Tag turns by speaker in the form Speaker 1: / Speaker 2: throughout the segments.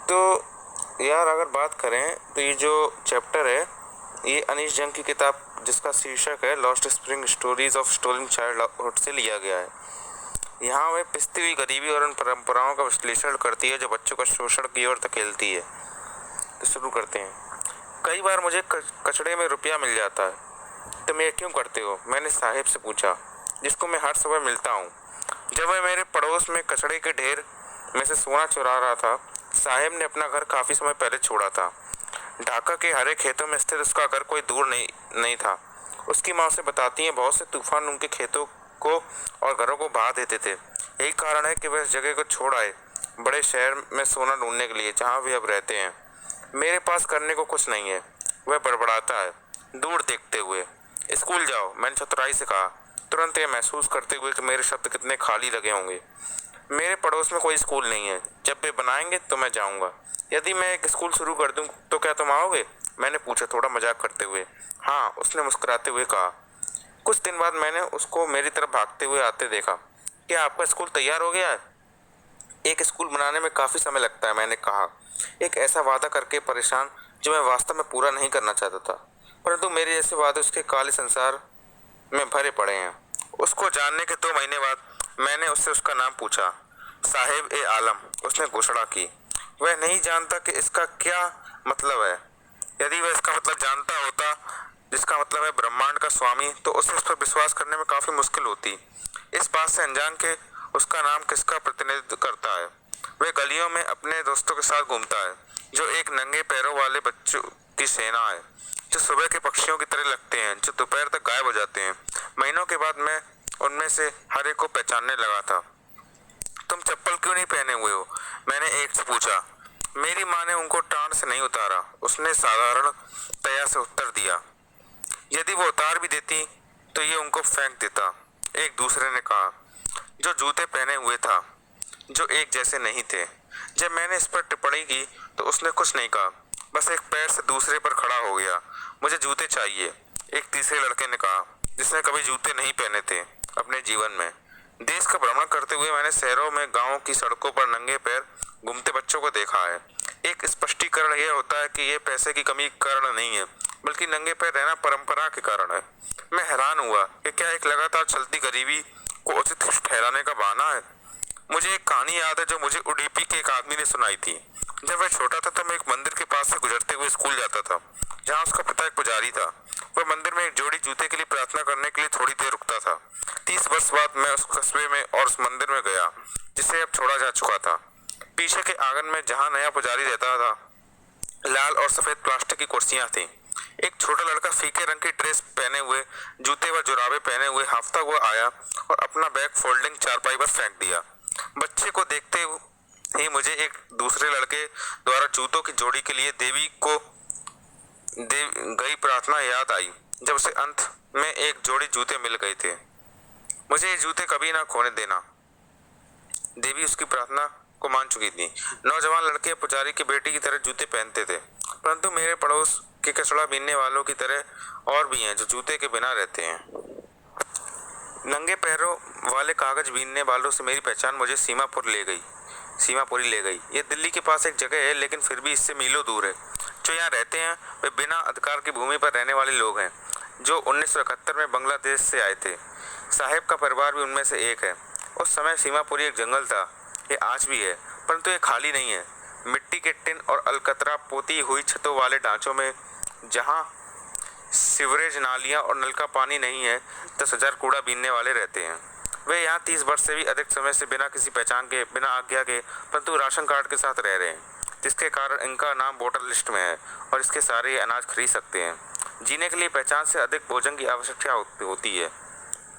Speaker 1: तो यार अगर बात करें तो ये जो चैप्टर है ये अनीश जंग की किताब जिसका शीर्षक है Lost Spring Stories of Stolen Childhood से लिया गया है। यहाँ वह पिसती हुई गरीबी और उन परंपराओं का विश्लेषण करती है जो बच्चों को शोषण की ओर धकेलती है। तो शुरू करते हैं। कई बार मुझे कचड़े में रुपया मिल जाता है। तुम ये क्यों करते हो? मैंने साहिब से पूछा, जिसको मैं हर सुबह मिलता हूँ। जब वह मेरे पड़ोस में कचड़े के ढेर में से सोना चुरा रहा था। साहिब ने अपना घर काफ़ी समय पहले छोड़ा था। ढाका के हरे खेतों में स्थित उसका घर कोई दूर नहीं था। उसकी माँ उसे बताती है बहुत से तूफान उनके खेतों को और घरों को बहा देते थे। यही कारण है कि वह इस जगह को छोड़ आए बड़े शहर में सोना ढूंढने के लिए, जहाँ वे अब रहते हैं। मेरे पास करने को कुछ नहीं है, वह बड़बड़ाता है दूर देखते हुए। स्कूल जाओ, मैंने चतुराई से कहा, तुरंत ये महसूस करते हुए कि मेरे शब्द कितने खाली लगे होंगे। मेरे पड़ोस में कोई स्कूल नहीं है। जब वे बनाएंगे तो मैं जाऊंगा। यदि मैं एक स्कूल शुरू कर दूं तो क्या तुम आओगे? मैंने पूछा, थोड़ा मजाक करते हुए। हाँ, उसने मुस्कुराते हुए कहा। कुछ दिन बाद मैंने उसको मेरी तरफ भागते हुए आते देखा। क्या आपका स्कूल तैयार हो गया है? एक स्कूल बनाने में काफ़ी समय लगता है, मैंने कहा, एक ऐसा वादा करके परेशान जो मैं वास्तव में पूरा नहीं करना चाहता था। परंतु मेरे जैसे वादे उसके काले संसार में भरे पड़े हैं। उसको जानने के 2 महीने बाद मैंने उससे उसका नाम पूछा। साहिब ए आलम, उसने घोषणा की। वह नहीं जानता कि इसका क्या मतलब है। यदि वह इसका मतलब जानता होता, जिसका मतलब है ब्रह्मांड का स्वामी, तो उसे इस पर विश्वास करने में काफ़ी मुश्किल होती। इस बात से अनजान के उसका नाम किसका प्रतिनिधित्व करता है। वह गलियों में अपने दोस्तों के साथ घूमता है, जो एक नंगे पैरों वाले बच्चों की सेना है, जो सुबह के पक्षियों की तरह लगते हैं, जो दोपहर तक गायब हो जाते हैं। महीनों के बाद मैं उनमें से हर एक को पहचानने लगा था। तुम चप्पल क्यों नहीं पहने हुए हो? मैंने एक से पूछा। मेरी माँ ने उनको टांड से नहीं उतारा, उसने साधारण तया से उत्तर दिया। यदि वो उतार भी देती तो ये उनको फेंक देता, एक दूसरे ने कहा, जो जूते पहने हुए था, जो एक जैसे नहीं थे। जब मैंने इस पर टिप्पणी की तो उसने कुछ नहीं कहा, बस एक पैर से दूसरे पर खड़ा हो गया। मुझे जूते चाहिए, एक तीसरे लड़के ने कहा, जिसने कभी जूते नहीं पहने थे अपने जीवन में। देश का भ्रमण करते हुए मैंने शहरों में गांवों की सड़कों पर नंगे पैर घूमते बच्चों को देखा है। एक स्पष्टीकरण यह होता है कि यह पैसे की कमी के कारण नहीं है, बल्कि नंगे पैर रहना परंपरा के कारण है। मैं हैरान हुआ कि क्या एक लगातार चलती गरीबी को उचित ठहराने का बहाना है। मुझे एक कहानी याद है जो मुझे उडुपी के एक आदमी ने सुनाई थी। जब वह छोटा था तब मैं एक मंदिर के पास से गुजरते हुए स्कूल जाता था, जहाँ उसका पिता एक पुजारी था। वह मंदिर में एक जोड़ी जूते के लिए प्रार्थना करने के लिए थोड़ी देर रुकता था। 30 वर्ष बाद मैं उस कस्बे में और उस मंदिर में गया, जिसे अब छोड़ा जा चुका था। पीछे के आंगन में जहाँ नया पुजारी रहता था, लाल और सफेद प्लास्टिक की कुर्सियां थीं। एक छोटा लड़का फीके रंग की ड्रेस पहने हुए, जूते व जुराबे पहने हुए हांफता हुआ आया और अपना बैग फोल्डिंग चारपाई पर फेंक दिया। बच्चे को देखते ही मुझे एक दूसरे लड़के द्वारा जूतों की जोड़ी के लिए देवी को दे गई प्रार्थना याद आई, जब उसे अंत में एक जोड़ी जूते मिल गए थे। मुझे ये जूते कभी ना खोने देना। देवी उसकी प्रार्थना को मान चुकी थी। नौजवान लड़के पुजारी की बेटी की तरह जूते पहनते थे, परंतु मेरे पड़ोस के कचड़ा बीनने वालों की तरह और भी हैं जो जूते के बिना रहते हैं। नंगे पैरों वाले कागज बीनने वालों से मेरी पहचान मुझे सीमापुरी ले गई। ये दिल्ली के पास एक जगह है, लेकिन फिर भी इससे मीलों दूर है। जो यहाँ रहते हैं वे बिना अधिकार की भूमि पर रहने वाले लोग हैं, जो 1971 में बांग्लादेश से आए थे। साहेब का परिवार भी उनमें से एक है। उस समय सीमापुरी एक जंगल था, ये आज भी है, परंतु ये खाली नहीं है। मिट्टी के टिन और अलकतरा पोती हुई छतों वाले ढांचों में, जहाँ सीवरेज नालियाँ और नल का पानी नहीं है, 10,000 कूड़ा बीनने वाले रहते हैं। वे यहाँ 30 वर्ष से भी अधिक समय से बिना किसी पहचान के, बिना आज्ञा के, परंतु राशन कार्ड के साथ रह रहे हैं, जिसके कारण इनका नाम वोटर लिस्ट में है और इसके सारे ये अनाज खरीद सकते हैं। जीने के लिए पहचान से अधिक भोजन की आवश्यकता होती है,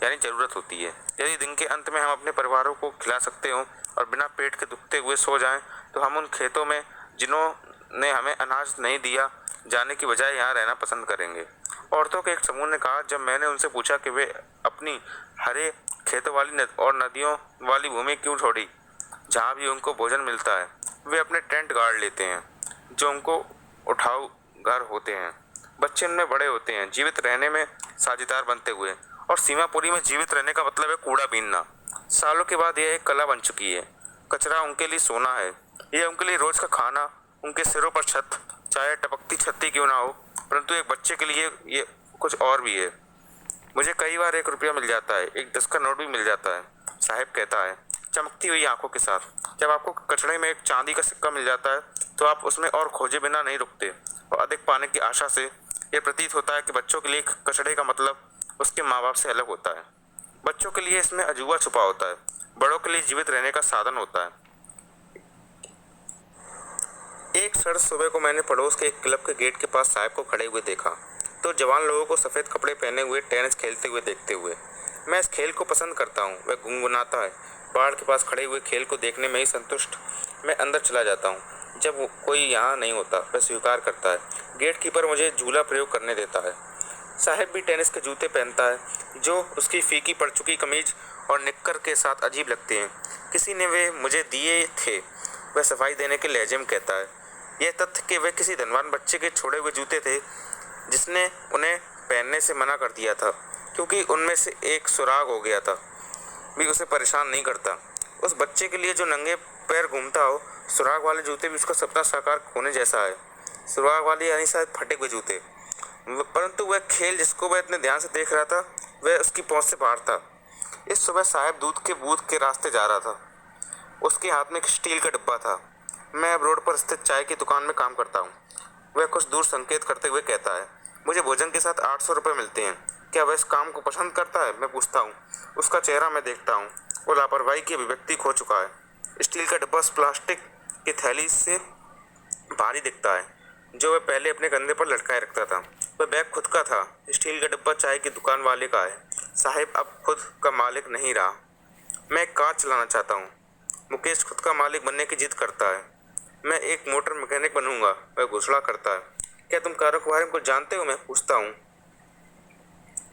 Speaker 1: यानी ज़रूरत होती है। यदि दिन के अंत में हम अपने परिवारों को खिला सकते हों और बिना पेट के दुखते हुए सो जाएं, तो हम उन खेतों में जिन्होंने हमें अनाज नहीं दिया जाने की बजाय यहाँ रहना पसंद करेंगे। औरतों के एक समूह ने कहा, जब मैंने उनसे पूछा कि वे अपनी हरे खेतों वाली और नदियों वाली भूमि क्यों छोड़ी, जहाँ भी उनको भोजन मिलता है। वे अपने टेंट गाड़ लेते हैं, जो उनको उठाऊ घर होते हैं। बच्चे उनमें बड़े होते हैं, जीवित रहने में साझेदार बनते हुए। और सीमापुरी में जीवित रहने का मतलब है कूड़ा बीनना। सालों के बाद यह एक कला बन चुकी है। कचरा उनके लिए सोना है। ये उनके लिए रोज का खाना, उनके सिरों पर छत, चाहे टपकती छत्ती क्यों ना हो, परंतु एक बच्चे के लिए ये कुछ और भी है। मुझे कई बार 1 रुपया मिल जाता है, एक 10 का नोट भी मिल जाता है, साहिब कहता है चमकती हुई आंखों के साथ। जब आपको कचड़े में एक चांदी का सिक्का मिल जाता है तो आप उसमें और खोजे बिना नहीं रुकते, और अधिक पाने की आशा से यह प्रतीत होता है कि बच्चों के लिए कचड़े का मतलब उसके माँ बाप से अलग होता है। बच्चों के लिए इसमें अजूबा छुपा होता है, बड़ों के लिए जीवित रहने का साधन होता है। एक सर्द सुबह को मैंने पड़ोस के एक क्लब के गेट के पास साहब को खड़े हुए देखा, तो जवान लोगों को सफ़ेद कपड़े पहने हुए टेनिस खेलते हुए देखते हुए। मैं इस खेल को पसंद करता हूँ, वह गुनगुनाता है। पहाड़ के पास खड़े हुए खेल को देखने में ही संतुष्ट मैं अंदर चला जाता हूँ। जब कोई यहाँ नहीं होता वह स्वीकार करता है। गेट कीपर मुझे झूला प्रयोग करने देता है। साहिब भी टेनिस के जूते पहनता है, जो उसकी फीकी पड़ चुकी कमीज और निक्कर के साथ अजीब लगते हैं। किसी ने वे मुझे दिए थे, वह सफाई देने के लहजे में कहता है। यह तथ्य कि वे किसी धनवान बच्चे के छोड़े हुए जूते थे जिसने उन्हें पहनने से मना कर दिया था क्योंकि उनमें से एक सुराग हो गया था, भी उसे परेशान नहीं करता। उस बच्चे के लिए जो नंगे पैर घूमता हो, सुराग वाले जूते भी उसका सपना साकार होने जैसा है। सुराग वाले यानी शायद फटे हुए जूते। परंतु वह खेल जिसको वह इतने ध्यान से देख रहा था वह उसकी पहुंच से बाहर था। इस सुबह साहब दूध के बूथ के रास्ते जा रहा था। उसके हाथ में एक स्टील का डिब्बा था। मैं अब रोड पर स्थित चाय की दुकान में काम करता हूँ। वह कुछ दूर संकेत करते हुए कहता है, मुझे भोजन के साथ 800 रुपये मिलते हैं। क्या वह इस काम को पसंद करता है? मैं पूछता हूँ। उसका चेहरा मैं देखता हूँ, वो लापरवाही की अभिव्यक्ति खो चुका है। स्टील का डिब्बा उस प्लास्टिक की थैली से भारी दिखता है जो वह पहले अपने कंधे पर लटकाए रखता था। वह बैग खुद का था। स्टील का डिब्बा चाय की दुकान वाले का है। साहिब अब खुद का मालिक नहीं रहा। मैं एक कार चलाना चाहता हूँ। मुकेश खुद का मालिक बनने की जिद करता है। मैं एक मोटर मैकेनिक बनूंगा, वह घोषणा करता है। क्या तुम कारों के बारे में कुछ जानते हो? मैं पूछता हूँ।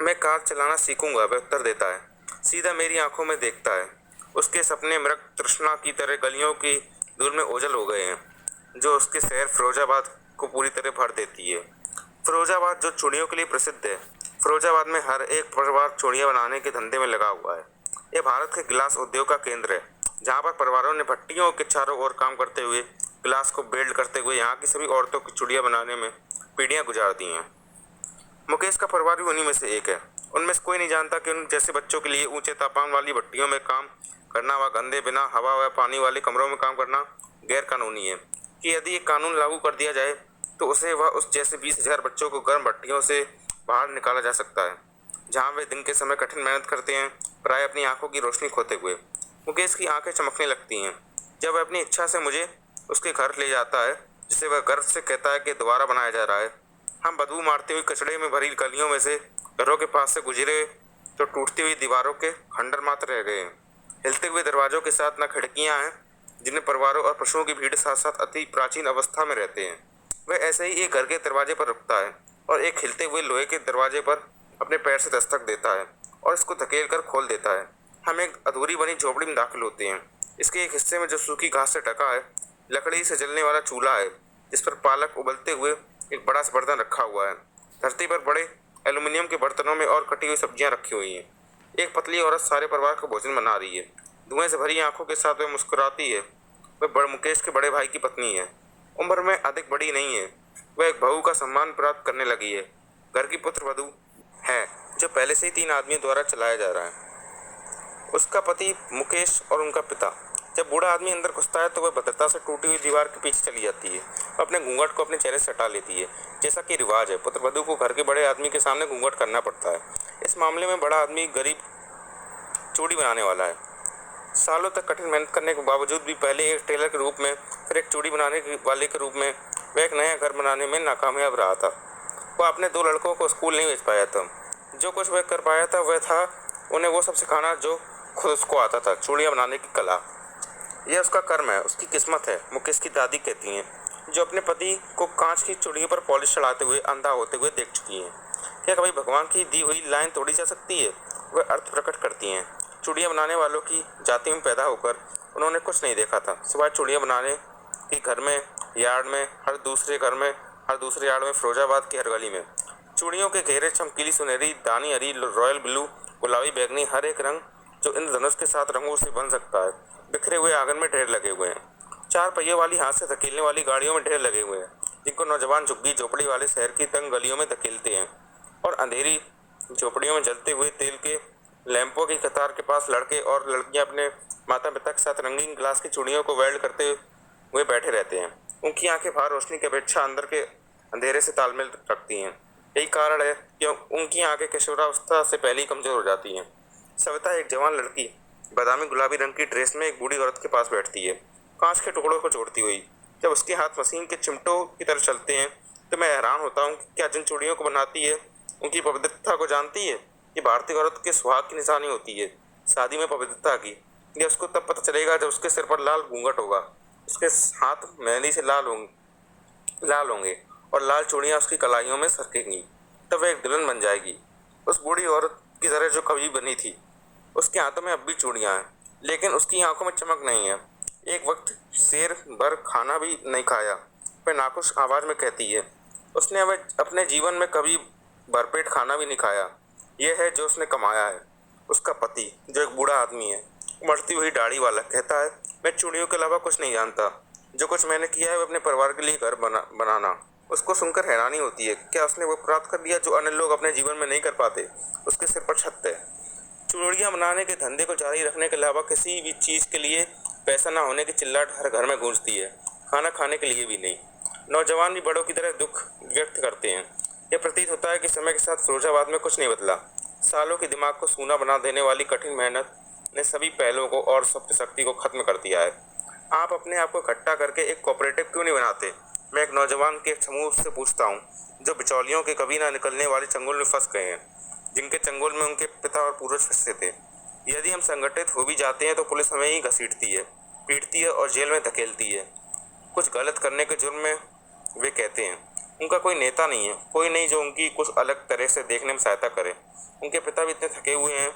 Speaker 1: मैं कार चलाना सीखूंगा, वह उत्तर देता है। सीधा मेरी आंखों में देखता है। उसके सपने मृग तृष्णा की तरह गलियों की धूल में ओझल हो गए हैं, जो उसके शहर फिरोजाबाद को पूरी तरह भर देती है। फिरोजाबाद जो चूड़ियों के लिए प्रसिद्ध है। फिरोजाबाद में हर एक परिवार चूड़ियाँ बनाने के धंधे में लगा हुआ है। यह भारत के गिलास उद्योग का केंद्र है, जहाँ पर परिवारों ने भट्टियों के चारों ओर काम करते हुए गिलास को बेल्ड करते हुए यहाँ की सभी औरतों की चूड़ियाँ बनाने में पीढ़ियाँ गुजार दी हैं। मुकेश का परिवार भी उन्हीं में से एक है। उनमें से कोई नहीं जानता कि उन जैसे बच्चों के लिए ऊंचे तापमान वाली भट्टियों में काम करना व गंदे बिना हवा व पानी वाले कमरों में काम करना गैर कानूनी है, कि यदि ये कानून लागू कर दिया जाए तो उसे व उस जैसे 20,000 बच्चों को गर्म भट्टियों से बाहर निकाला जा सकता है, जहाँ वे दिन के समय कठिन मेहनत करते हैं, प्राय अपनी आंखों की रोशनी खोते हुए। मुकेश की आंखें चमकने लगती हैं जब वह अपनी इच्छा से मुझे उसके घर ले जाता है, जिसे वह गर्व से कहता है कि दोबारा बनाया जा रहा है। हम बदबू मारती हुई कचड़े में भरी गलियों में से घरों के पास से गुजरे तो टूटती हुई दीवारों के खंडर मात्र रह गए हैं। हिलते हुए दरवाजों के साथ न खिड़कियां हैं जिनमें परिवारों और पशुओं की भीड़ साथ साथ अति प्राचीन अवस्था में रहते हैं। वह ऐसे ही एक घर के दरवाजे पर रुकता है और एक हिलते हुए लोहे के दरवाजे पर अपने पैर से दस्तक देता है और इसको धकेल कर खोल देता है। हम एक अधूरी बनी झोपड़ी में दाखिल होते हैं। इसके एक हिस्से में जो सूखी घास से ढका है, लकड़ी से जलने वाला चूल्हा है जिस पर पालक उबलते हुए एक बड़ा सा बर्तन रखा हुआ है। धरती पर बड़े एल्युमिनियम के बर्तनों में और कटी हुई सब्जियां रखी हुई हैं। एक पतली औरत सारे परिवार का भोजन बना रही है। धुएं से भरी आंखों के साथ वह मुस्कुराती है। वह मुकेश के बड़े भाई की पत्नी है। उम्र में अधिक बड़ी नहीं है। वह एक बहू का सम्मान प्राप्त करने लगी है। घर की पुत्र वधू है जो पहले से ही 3 आदमियों द्वारा चलाया जा रहा है। उसका पति मुकेश और उनका पिता। जब बूढ़ा आदमी अंदर घुसता है तो वह भद्रता से टूटी हुई दीवार के पीछे चली जाती है, अपने घूंघट को अपने चेहरे से हटा लेती है। जैसा कि रिवाज है, पुत्र वधू को घर के बड़े आदमी के सामने घूंघट करना पड़ता है। इस मामले में बड़ा आदमी गरीब चूड़ी बनाने वाला है। सालों तक कठिन मेहनत करने के बावजूद भी पहले एक टेलर के रूप में, फिर एक चूड़ी बनाने वाले के रूप में वह एक नया घर बनाने में नाकामयाब रहा था। वह अपने 2 लड़कों को स्कूल नहीं भेज पाया था। जो कुछ वह कर पाया था वह था उन्हें वो सब सिखाना जो खुद उसको आता था, चूड़ियाँ बनाने की कला। यह उसका कर्म है, उसकी किस्मत है, मुकेश की दादी कहती हैं, जो अपने पति को कांच की चूड़ियों पर पॉलिश चढ़ाते हुए अंधा होते हुए देख चुकी हैं। क्या कभी भगवान की दी हुई लाइन तोड़ी जा सकती है? वह अर्थ प्रकट करती हैं। चूड़ियाँ बनाने वालों की जाति में पैदा होकर उन्होंने कुछ नहीं देखा था सिवाय चूड़ियाँ बनाने की घर में, यार्ड में, हर दूसरे यार्ड में, फिरोजाबाद की हर गली में। चूड़ियों के घेरे चमकीली सुनहरी, दानी हरी, रॉयल ब्लू, गुलाबी, बैगनी, हर एक रंग जो इंद्रधनुष के 7 रंगों से बन सकता है, बिखरे हुए आंगन में ढेर लगे हुए हैं। 4 पहियों वाली हाथ से धकेलने वाली गाड़ियों में ढेर लगे हुए हैं, जिनको नौजवान झुग्गी झोपड़ी वाले शहर की तंग गलियों में धकेलते हैं। और अंधेरी झोपड़ियों में जलते हुए तेल के लैंपों की कतार के पास लड़के और लड़कियां अपने माता पिता के साथ रंगीन ग्लास की चूड़ियों को वेल्ड करते हुए बैठे रहते हैं। उनकी आंखें बाहर रोशनी की अपेक्षा अंदर के अंधेरे से तालमेल रखती हैं। यही कारण है कि उनकी आंखें किशोरावस्था से पहले ही कमजोर हो जाती हैं। सविता, एक जवान लड़की, बादामी गुलाबी रंग की ड्रेस में एक बूढ़ी औरत के पास बैठती है, कांच के टुकड़ों को जोड़ती हुई। जब उसके हाथ मशीन के चिमटों की तरह चलते हैं तो मैं हैरान होता हूँ कि क्या जिन चूड़ियों को बनाती है उनकी पवित्रता को जानती है। ये भारतीय औरत के सुहाग की निशानी होती है, शादी में पवित्रता की। यह उसको तब पता चलेगा जब उसके सिर पर लाल घूंघट होगा, उसके हाथ मेहंदी से लाल होंगे और लाल चूड़ियाँ उसकी कलाइयों में सरकेंगी। तब वह एक दुल्हन बन जाएगी, उस बूढ़ी औरत की तरह जो कभी बनी थी। उसके हाथों में अब भी चूड़ियाँ हैं, लेकिन उसकी आंखों में चमक नहीं है। एक वक्त शेर भर खाना भी नहीं खाया, वह नाखुश आवाज में कहती है। उसने अपने जीवन में कभी भरपेट खाना भी नहीं खाया। यह है जो उसने कमाया है। उसका पति, जो एक बूढ़ा आदमी है, उमड़ती हुई दाढ़ी वाला, कहता है, मैं चूड़ियों के अलावा कुछ नहीं जानता। जो कुछ मैंने किया है वो अपने परिवार के लिए घर बनाना। उसको सुनकर हैरानी होती है। क्या उसने वो प्राप्त कर लिया जो अन्य लोग अपने जीवन में नहीं कर पाते? उसके सिर पर छत है। चूड़ियाँ बनाने के धंधे को जारी रखने के अलावा किसी भी चीज़ के लिए पैसा ना होने की चिल्लाहट हर घर में गूंजती है, खाना खाने के लिए भी नहीं। नौजवान भी बड़ों की तरह दुख व्यक्त करते हैं। यह प्रतीत होता है कि समय के साथ फिरोजाबाद में कुछ नहीं बदला। सालों के दिमाग को सूना बना देने वाली कठिन मेहनत ने सभी पहलों को और शक्ति को खत्म कर दिया है। आप अपने आप को इकट्ठा करके एक कोऑपरेटिव क्यों नहीं बनाते? मैं एक नौजवान के समूह से पूछता हूँ, जो बिचौलियों के कभी ना निकलने वाले चंगुल में फंस गए हैं, जिनके चंगुल में उनके पिता और पूर्वज फंसे थे। यदि हम संगठित हो भी जाते हैं तो पुलिस हमें ही घसीटती है, पीटती है और जेल में धकेलती है। कुछ गलत करने के जुर्म में वे कहते हैं उनका कोई नेता नहीं है, कोई नहीं जो उनकी कुछ अलग तरह से देखने में सहायता करे। उनके पिता भी इतने थके हुए हैं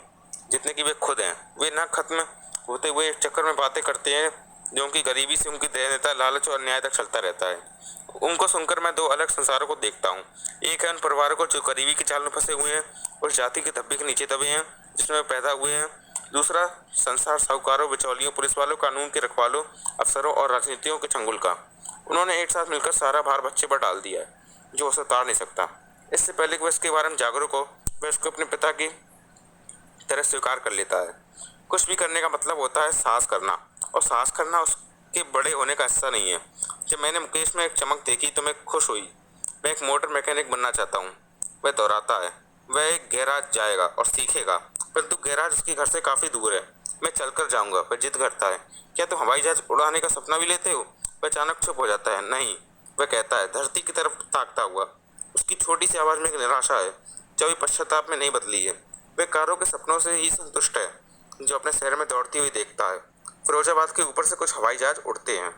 Speaker 1: जितने कि वे खुद हैं। वे ना खत्म होते हुए एक चक्कर में बातें करते हैं जो उनकी गरीबी से उनकी दयनीयता, लालच और अन्याय तक चलता रहता है। उनको सुनकर मैं 2 अलग संसारों को देखता हूँ। एक है उन परिवारों को जो गरीबी के जाल में फंसे हुए हैं, उस जाति के धब्बे के नीचे दबे हैं जिसमें वे पैदा हुए हैं। दूसरा संसार साहूकारों, बिचौलियों, पुलिस वालों, कानून के रखवालों, अफसरों और राजनीतियों के चंगुल का। उन्होंने एक साथ मिलकर सारा भार बच्चे पर डाल दिया है, जो उसे उतार नहीं सकता। इससे पहले कि वह इसके बारे में जागरूक हो, वह इसको अपने पिता की तरह स्वीकार कर लेता है। कुछ भी करने का मतलब होता है साहस करना, और साहस करना उसके बड़े होने का हिस्सा नहीं है। जब मैंने मुकेश में एक चमक देखी तो मैं खुश हुई। मैं एक मोटर मैकेनिक बनना चाहता हूँ। वह दोहराता है, वह एक गैराज जाएगा और सीखेगा, परंतु गैराज उसके घर से काफ़ी दूर है। मैं चलकर जाऊँगा। वह जिद करता है, क्या तुम हवाई जहाज उड़ाने का सपना भी लेते हो? वह अचानक चुप हो जाता है। नहीं, वह कहता है, धरती की तरफ ताकता हुआ। उसकी छोटी सी आवाज़ में एक निराशा है जो अभी पश्चाताप में नहीं बदली है। वह कारों के सपनों से ही संतुष्ट है जो अपने शहर में दौड़ती हुई देखता है। फिरोजाबाद के ऊपर से कुछ हवाई जहाज उड़ते हैं।